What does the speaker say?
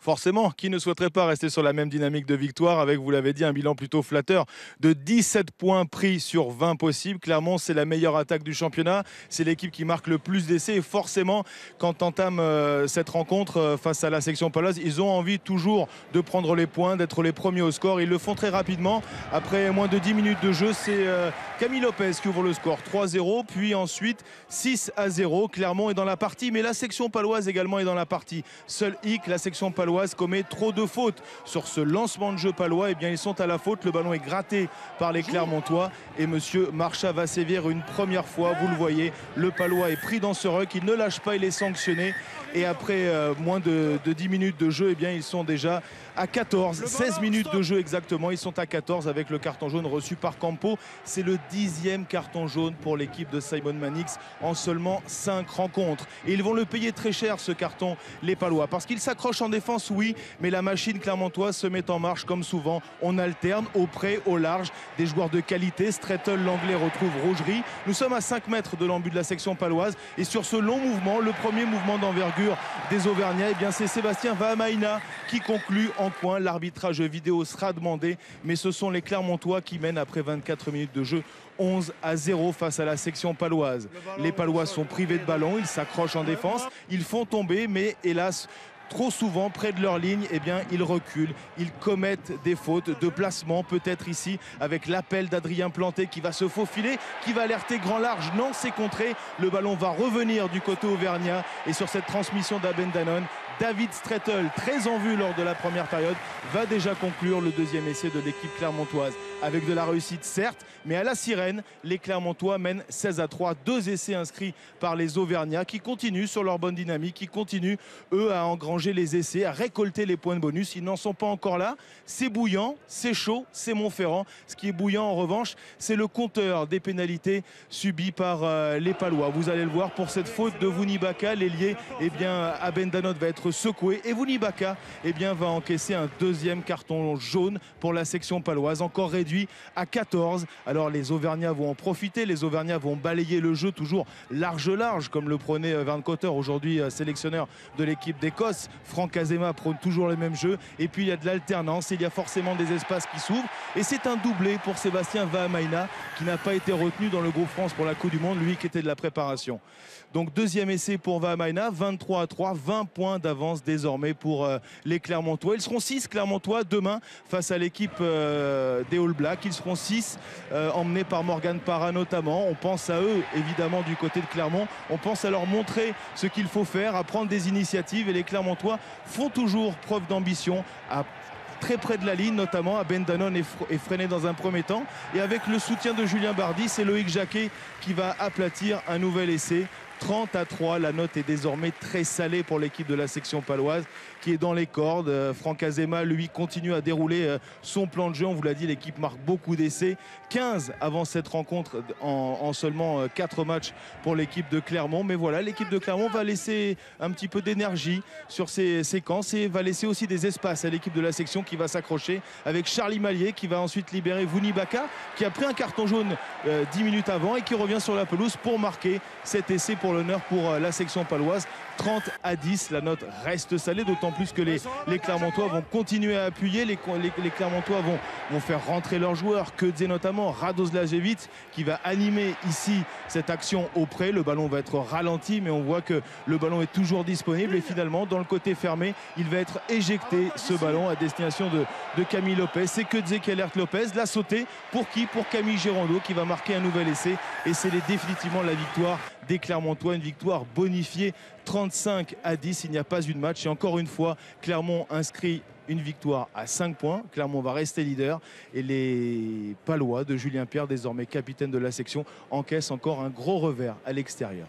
Forcément, qui ne souhaiterait pas rester sur la même dynamique de victoire avec, vous l'avez dit, un bilan plutôt flatteur de 17 points pris sur 20 possibles. Clermont, c'est la meilleure attaque du championnat. C'est l'équipe qui marque le plus d'essais. Et forcément, quand entame cette rencontre face à la section paloise, ils ont envie toujours de prendre les points, d'être les premiers au score. Ils le font très rapidement. Après moins de 10 minutes de jeu, c'est Camille Lopez qui ouvre le score 3-0. Puis ensuite 6-0. Clermont est dans la partie, mais la section paloise également est dans la partie. Seul hic, la section paloise commet trop de fautes sur ce lancement de jeu palois. Eh bien, ils sont à la faute. Le ballon est gratté par les Clermontois et monsieur Marcha va sévir une première fois. Vous le voyez, le palois est pris dans ce ruck. Il ne lâche pas, il est sanctionné. Et après moins de 10 minutes de jeu, eh bien, ils sont déjà à 14. 16 minutes de jeu exactement. Ils sont à 14 avec le carton jaune reçu par Campo. C'est le 10e carton jaune pour l'équipe de Simon Mannix en seulement 5 rencontres. Et ils vont le payer très cher, ce carton, les Palois. Parce qu'ils s'accrochent en défense, oui, mais la machine clermontoise se met en marche comme souvent. On alterne au près, au large, des joueurs de qualité. Strettel, l'anglais, retrouve Rougerie. Nous sommes à 5 mètres de l'embut de la section paloise. Et sur ce long mouvement, le premier mouvement d'envergure des Auvergnats, eh bien, c'est Sébastien Vahamaina qui conclut en coin. L'arbitrage vidéo sera demandé, mais ce sont les Clermontois qui mènent après 24 minutes de jeu 11-0 face à la section paloise. Les Palois sont privés de ballon, ils s'accrochent en défense, ils font tomber, mais hélas, trop souvent près de leur ligne, eh bien, ils reculent, ils commettent des fautes de placement, peut-être ici avec l'appel d'Adrien Planté qui va se faufiler, qui va alerter grand large. Non, c'est contré, le ballon va revenir du côté auvergnat et sur cette transmission d'Aben Danone, David Strettel, très en vue lors de la première période, va déjà conclure le deuxième essai de l'équipe clermontoise. Avec de la réussite certes, mais à la sirène, les Clermontois mènent 16-3. 2 essais inscrits par les Auvergnats qui continuent sur leur bonne dynamique, qui continuent eux à engranger les essais, à récolter les points de bonus. Ils n'en sont pas encore là. C'est bouillant, c'est chaud, c'est Montferrand. Ce qui est bouillant en revanche, c'est le compteur des pénalités subies par les Palois. Vous allez le voir pour cette faute de Vounibaka, l'ailier, eh bien, Aben Danone va être secoué et Vounibaka, eh bien, va encaisser un deuxième carton jaune pour la section paloise, encore réduit à 14. Alors les Auvergnats vont en profiter, les Auvergnats vont balayer le jeu toujours large comme le prenait Vern Cotter, aujourd'hui sélectionneur de l'équipe d'Écosse. Franck Azema prône toujours le même jeu et puis il y a de l'alternance, il y a forcément des espaces qui s'ouvrent et c'est un doublé pour Sébastien Vahamaina qui n'a pas été retenu dans le groupe France pour la Coupe du Monde, lui qui était de la préparation. Donc deuxième essai pour Vahamaina, 23-3, 20 points d'avance désormais pour les Clermontois. Ils seront 6 Clermontois demain face à l'équipe des All Blacks. Ils seront 6 emmenés par Morgan Parra notamment. On pense à eux évidemment du côté de Clermont. On pense à leur montrer ce qu'il faut faire, à prendre des initiatives et les Clermontois font toujours preuve d'ambition à très près de la ligne, notamment Aben Danone est freiné dans un premier temps et avec le soutien de Julien Bardy, c'est Loïc Jacquet qui va aplatir un nouvel essai. 30-3, la note est désormais très salée pour l'équipe de la section paloise qui est dans les cordes. Franck Azema, lui, continue à dérouler son plan de jeu. On vous l'a dit, l'équipe marque beaucoup d'essais. 15 avant cette rencontre en seulement 4 matchs pour l'équipe de Clermont. Mais voilà, l'équipe de Clermont va laisser un petit peu d'énergie sur ces séquences et va laisser aussi des espaces à l'équipe de la section qui va s'accrocher avec Charlie Mallier qui va ensuite libérer Vounibaka qui a pris un carton jaune 10 minutes avant et qui revient sur la pelouse pour marquer cet essai pour l'honneur pour la section paloise. 30-10, la note reste salée, d'autant plus que les Clermontois vont continuer à appuyer, les Clermontois vont faire rentrer leurs joueurs, Kedze notamment, Radoslavjevic qui va animer ici cette action auprès. Le ballon va être ralenti, mais on voit que le ballon est toujours disponible et finalement dans le côté fermé, il va être éjecté ce ballon à destination de Camille Lopez. C'est Kedze qui alerte Lopez, l'a sauté pour qui? Pour Camille Girondeau qui va marquer un nouvel essai et c'est définitivement la victoire des Clermontois, une victoire bonifiée 35-10, il n'y a pas eu de match et encore une fois Clermont inscrit une victoire à 5 points. Clermont va rester leader et les Palois de Julien Pierre, désormais capitaine de la section, encaissent encore un gros revers à l'extérieur.